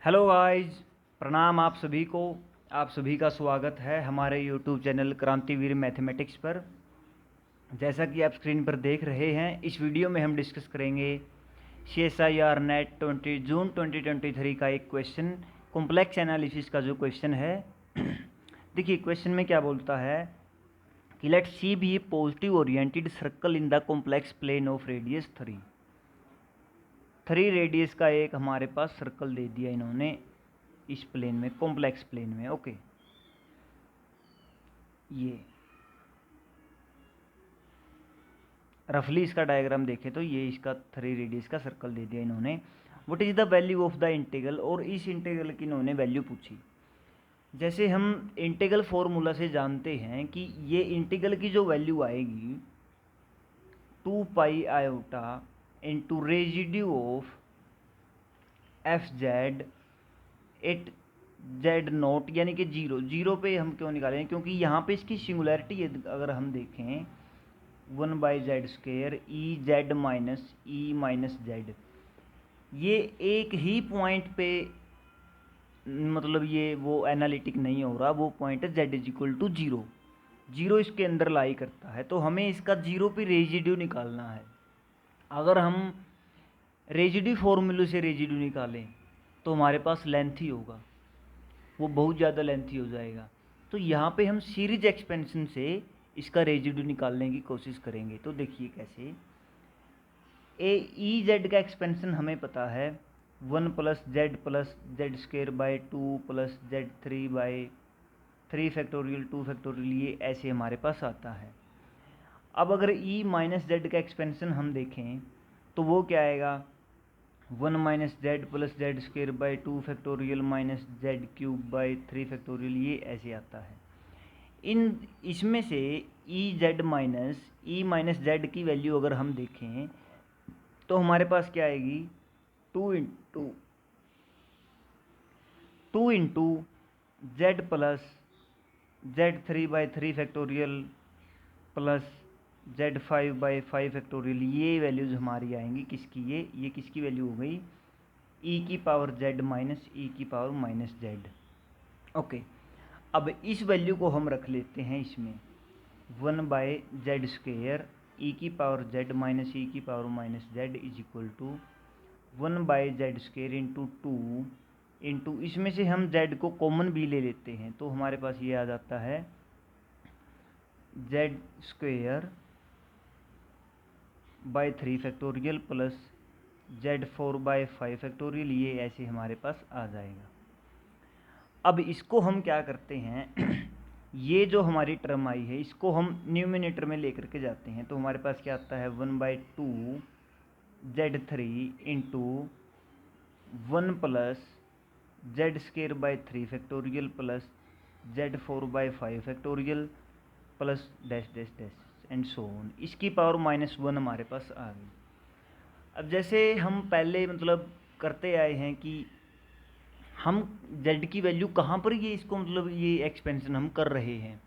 Hello guys, प्रणाम आप सभी को। आप सभी का स्वागत है हमारे यूट्यूब चैनल क्रांतिवीर मैथमेटिक्स पर। जैसा कि आप स्क्रीन पर देख रहे हैं, इस वीडियो में हम डिस्कस करेंगे CSIR नेट 20 जून 2023 का एक क्वेश्चन, कॉम्प्लेक्स एनालिसिस का जो क्वेश्चन है। देखिए क्वेश्चन में क्या बोलता है कि let C be positive oriented circle in the complex plane of radius 3 radius का एक हमारे पास सर्कल दे दिया इन्होंने इस प्लेन में, कॉम्प्लेक्स प्लेन में। ओके, ये रफली इसका डायग्राम देखें तो ये इसका 3 रेडियस का सर्कल दे दिया इन्होंने। What is the value of the integral, और इस इंटीग्रल की इन्होंने वैल्यू पूछी। जैसे हम इंटीग्रल फॉर्मूला से जानते हैं कि ये इंटीग्रल की जो वैल्यू आएगी 2 pi iota into residue of f z at z naught, यानी कि जीरो पे हम क्यों निकालें, क्योंकि यहाँ पे इसकी सिंगुलैरिटी अगर हम देखें 1/z² ई माइनस जेड, ये एक ही पॉइंट पे, मतलब ये वो एनालिटिक नहीं हो रहा, वो पॉइंट है z = 0। जीरो इसके अंदर लाई करता है, तो हमें इसका जीरो पे रेजिड्यू निकालना है। अगर हम रेजिड्यू फॉर्मूले से रेजिड्यू निकालें तो हमारे पास लेंथ ही होगा, वो बहुत ज़्यादा लेंथी हो जाएगा। तो यहाँ पे हम सीरीज एक्सपेंशन से इसका रेजिड्यू निकालने की कोशिश करेंगे। तो देखिए कैसे, ई जेड का एक्सपेंशन हमें पता है 1 + z+z² 2 + z3/3 फैक्टोरियल 2 फैक्टोरियल, ये ऐसे हमारे पास आता है। अब अगर ई माइनस जेड का एक्सपेंशन हम देखें तो वो क्या आएगा, 1 - z + z² 2 factorial -z³ 3 factorial, ये ऐसे आता है। इसमें से ई माइनस जेड की वैल्यू अगर हम देखें तो हमारे पास क्या आएगी, 2 × z + z3/3 factorial plus z5/5 factorial, ये वैल्यूज़ हमारी आएंगी किसकी, ये किसकी वैल्यू हो गई, e⁻z - e⁻z। ओके, अब इस वैल्यू को हम रख लेते हैं इसमें 1/z² e⁻z - e⁻z = 1/z² into 2 into, इसमें से हम z को कॉमन भी ले लेते हैं तो हमारे पास ये आ जाता है z²/3 factorial plus z4/5 factorial, ये ऐसे हमारे पास आ जाएगा। अब इसको हम क्या करते हैं ये जो हमारी टर्म आई है इसको हम न्यूमिनेटर में लेकर के जाते हैं, तो हमारे पास क्या आता है 1/2 z3 into 1 + z² factorial plus z4/5 factorial plus dash dash dash and so on, इसकी पावर -1 हमारे पास आ गई। अब जैसे हम पहले मतलब करते आए हैं कि हम z की वैल्यू कहाँ पर, ये इसको मतलब ये एक्सपेंशन हम कर रहे हैं।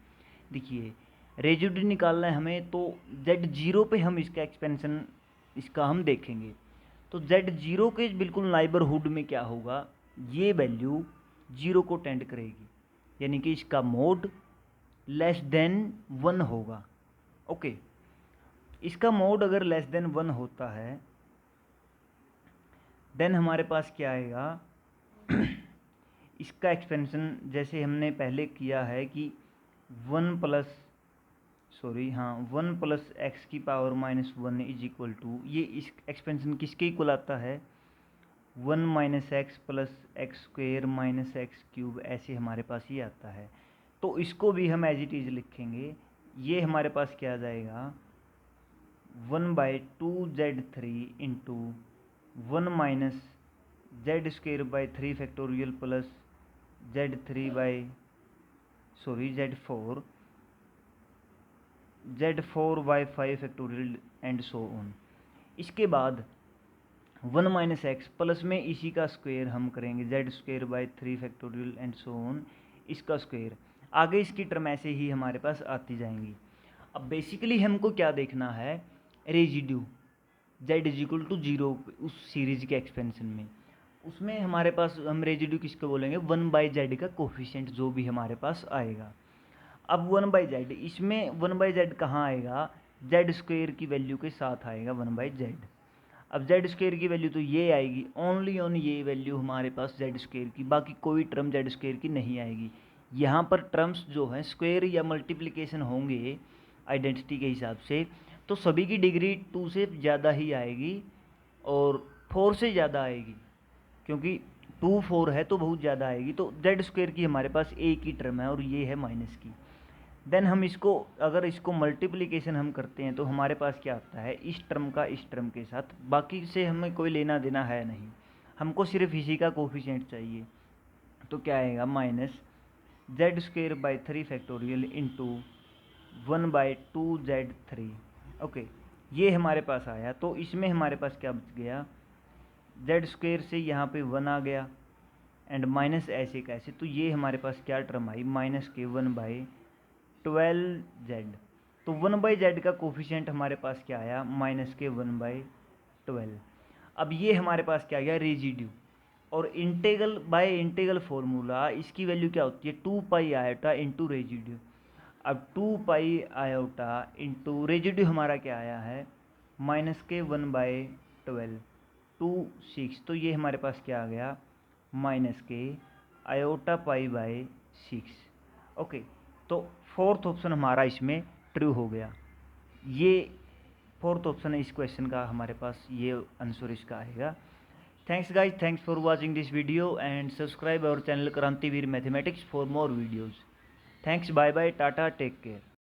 देखिए रेजिड्यू निकालना है हमें, तो z0 पे हम इसका एक्सपेंशन इसका हम देखेंगे। तो z0 के बिल्कुल नाइबरहुड में क्या होगा, ये वैल्यू 0 को टेंड करेगी, यानी कि इसका मोड <<1 होगा। ओके, इसका मोड अगर <<1 होता है देन हमारे पास क्या आएगा इसका एक्सपेंशन जैसे हमने पहले किया है कि 1 + x⁻1 = ये इस एक्सपेंशन किसके इक्वल आता है 1 - x + x² - x³, ऐसे हमारे पास ये आता है। तो इसको भी हम एज इट इज़ लिखेंगे, ये हमारे पास क्या आ जाएगा 1/2 z3 into 1 - z²/3 factorial plus z4/5 factorial and so on. इसके बाद 1 - x प्लस में इसी का स्क्वायर हम करेंगे z²/3 factorial and so on, इसका स्क्वायर। आगे इसकी टर्म ऐसे ही हमारे पास आती जाएंगी। अब बेसिकली हमको क्या देखना है, रेजिड्यू z = 0 उस सीरीज के एक्सपेंशन में। उसमें हमारे पास हम रेजिड्यू किसको बोलेंगे, 1/z का कोफिशिएंट जो भी हमारे पास आएगा। अब 1/z, इसमें 1/z कहाँ आएगा, जेड स्क्वेयर की वैल्यू के साथ आएगा 1/z। अब जेड स्क्वेयर की वैल्यू तो ये आएगी, ओनली ऑन ये वैल्यू हमारे पास जेड स्क्वेयर की, बाकी कोई टर्म जेड स्क्वेयर की नहीं आएगी। यहाँ पर टर्म्स जो हैं स्क्वेयर या मल्टीप्लिकेशन होंगे आइडेंटिटी के हिसाब से, तो सभी की डिग्री 2 से ज़्यादा ही आएगी और 4 से ज़्यादा आएगी, क्योंकि 2 4 है तो बहुत ज़्यादा आएगी। तो जेड स्क्वेयर की हमारे पास एक ही टर्म है और ये है माइनस की। देन हम इसको, अगर इसको मल्टीप्लिकेशन हम करते हैं तो हमारे पास क्या आता है, इस टर्म का इस टर्म के साथ, बाकी से हमें कोई लेना देना है नहीं, हमको सिर्फ इसी का कोफिशिएंट चाहिए। तो क्या आएगा, minus z² / 3 factorial into 1/2z3। Okay, ये हमारे पास आया। तो इसमें हमारे पास क्या बच गया, z² से यहाँ पे 1 आ गया एंड माइनस ऐसे कैसे, तो ये हमारे पास क्या टर्म आई, माइनस के 1/12z। तो 1/z का कोफिशिएंट हमारे पास क्या आया, माइनस के 1/12। अब ये हमारे पास क्या गया, रेजिड्यू। और इंटीग्रल बाय इंटीग्रल फॉर्मूला इसकी वैल्यू क्या होती है, 2 आयोटा इंटू रेजिड्यू। अब 2 आयोटा इंटू रेजिड्यू हमारा क्या आया है, माइनस के 1/12 2 6। तो ये हमारे पास क्या आ गया, माइनस के आयोटा π/6। ओके, तो फोर्थ ऑप्शन हमारा इसमें ट्रू हो गया। ये फोर्थ ऑप्शन है इस क्वेश्चन का, हमारे पास ये आंसर इसका आएगा। Thanks guys, thanks for watching this video and subscribe our channel Krantiveer mathematics for more videos. Thanks, bye bye, tata, take care.